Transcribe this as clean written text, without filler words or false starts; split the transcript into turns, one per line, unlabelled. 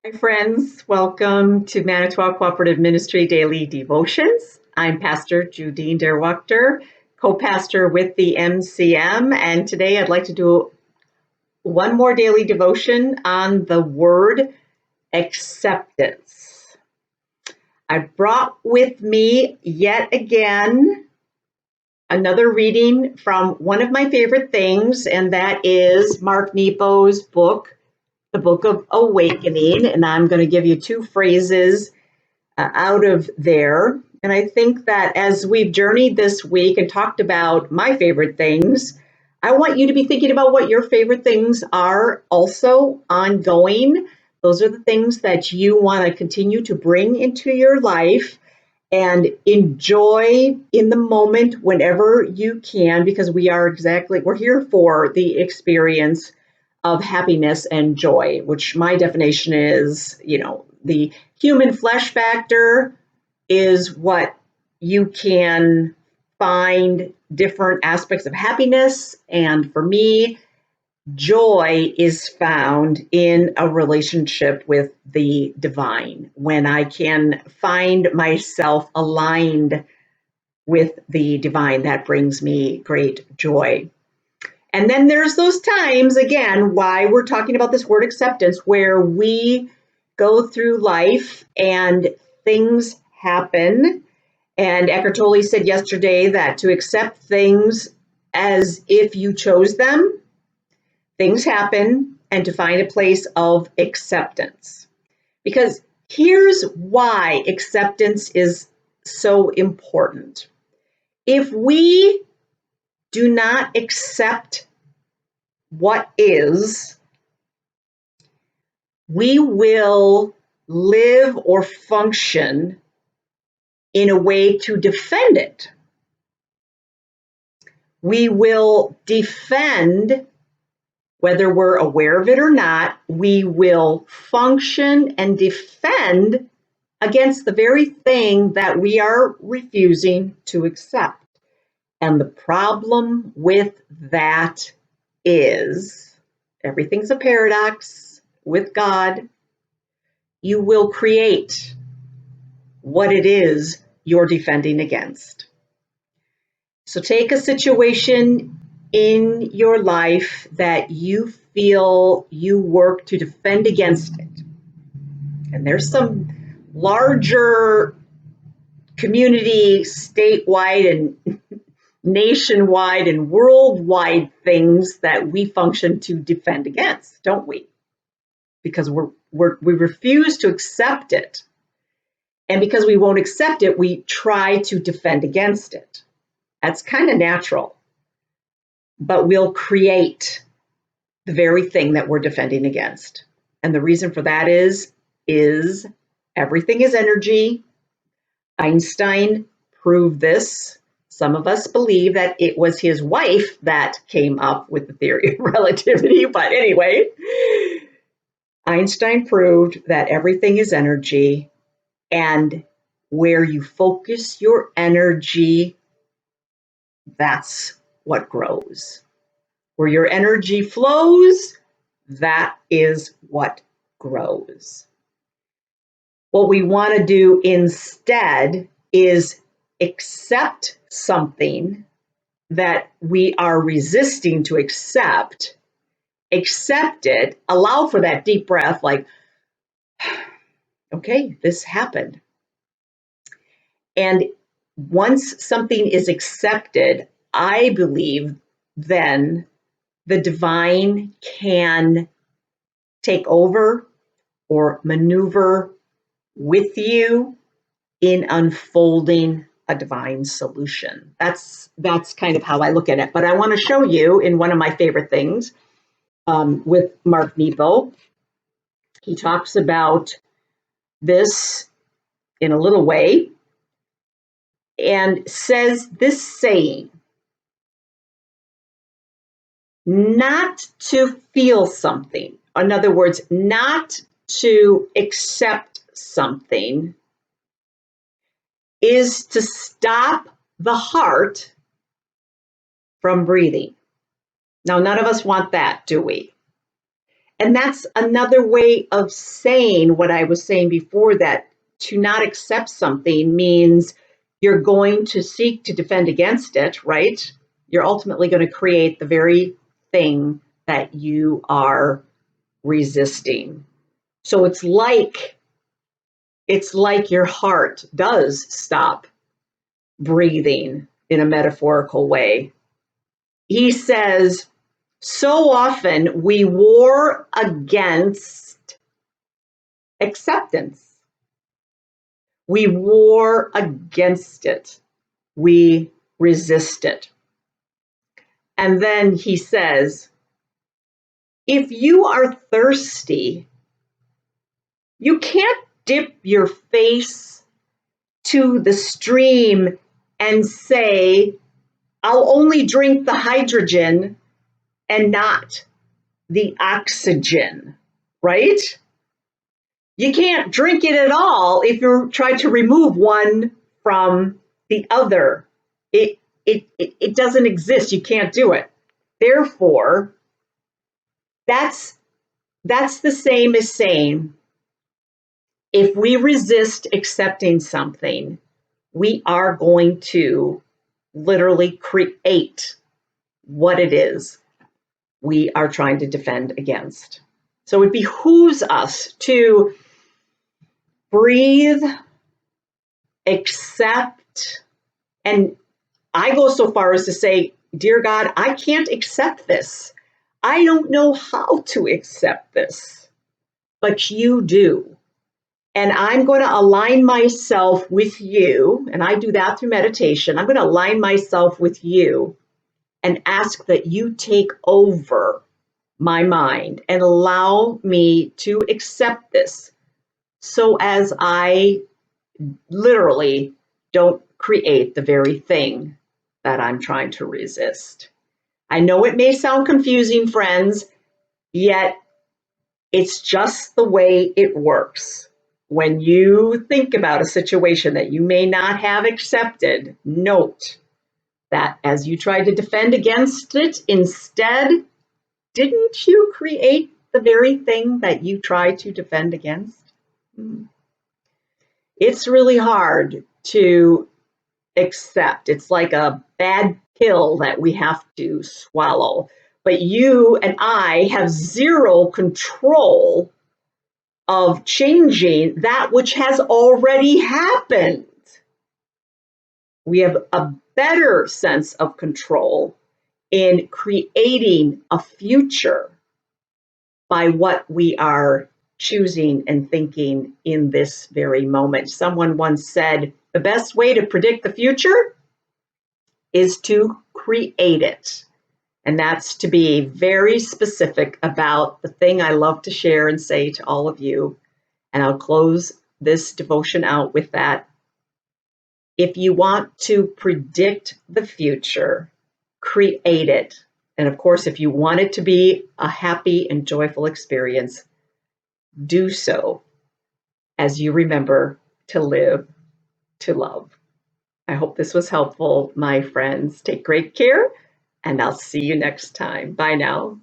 Hi, friends. Welcome to Manitowoc Cooperative Ministry Daily Devotions. I'm Pastor Judine Duerwaechter, co-pastor with the MCM, and today I'd like to do one more daily devotion on the word acceptance. I brought with me yet again another reading from one of my favorite things, and that is Mark Nepo's book, the Book of Awakening, and I'm going to give you two phrases out of there. And I think that as we've journeyed this week and talked about my favorite things, I want you to be thinking about what your favorite things are also ongoing. Those are the things that you want to continue to bring into your life and enjoy in the moment whenever you can, because we're here for the experience of happiness and joy, which my definition is, the human flesh factor is what you can find different aspects of happiness. And for me, joy is found in a relationship with the divine, when I can find myself aligned with the divine. That brings me great joy. And then there's those times, again, why we're talking about this word acceptance, where we go through life and things happen. And Eckhart Tolle said yesterday that to accept things as if you chose them, things happen, and to find a place of acceptance. Because here's why acceptance is so important. If we do not accept what is, we will live or function in a way to defend it. We will defend, whether we're aware of it or not, we will function and defend against the very thing that we are refusing to accept. And the problem with that is, everything's a paradox with God. You will create what it is you're defending against. So take a situation in your life that you feel you work to defend against it. And there's some larger community, statewide, and nationwide and worldwide things that we function to defend against, don't we? Because we refuse to accept it. And because we won't accept it, we try to defend against it. That's kind of natural. But we'll create the very thing that we're defending against. And the reason for that is everything is energy. Einstein proved this. Some of us believe that it was his wife that came up with the theory of relativity. But anyway, Einstein proved that everything is energy. And where you focus your energy, that's what grows. Where your energy flows, that is what grows. What we want to do instead is accept something that we are resisting to accept it, allow for that deep breath, like, okay, this happened. And once something is accepted, I believe then the divine can take over or maneuver with you in unfolding a divine solution. That's kind of how I look at it. But I want to show you in one of my favorite things with Mark Nepo. He talks about this in a little way and says this saying: not to feel something, in other words, not to accept something, is to stop the heart from breathing. Now, none of us want that, do we? And that's another way of saying what I was saying before, that to not accept something means you're going to seek to defend against it, right? You're ultimately going to create the very thing that you are resisting. So it's like your heart does stop breathing in a metaphorical way. He says, so often we war against acceptance. We war against it. We resist it. And then he says, if you are thirsty, you can't dip your face to the stream and say, I'll only drink the hydrogen and not the oxygen, right? You can't drink it at all if you try to remove one from the other. It doesn't exist. You can't do it. Therefore, that's the same as saying, if we resist accepting something, we are going to literally create what it is we are trying to defend against. So it behooves us to breathe, accept, and I go so far as to say, dear God, I can't accept this. I don't know how to accept this, but you do. And I'm going to align myself with you, and I do that through meditation. I'm going to align myself with you and ask that you take over my mind and allow me to accept this, so as I literally don't create the very thing that I'm trying to resist. I know it may sound confusing, friends, yet it's just the way it works. When you think about a situation that you may not have accepted, note that as you try to defend against it, instead, didn't you create the very thing that you try to defend against? It's really hard to accept. It's like a bad pill that we have to swallow. But you and I have zero control of changing that which has already happened. We have a better sense of control in creating a future by what we are choosing and thinking in this very moment. Someone once said, the best way to predict the future is to create it. And that's to be very specific about the thing I love to share and say to all of you. And I'll close this devotion out with that. If you want to predict the future, create it. And of course, if you want it to be a happy and joyful experience, do so as you remember to live, to love. I hope this was helpful, my friends. Take great care, and I'll see you next time. Bye now.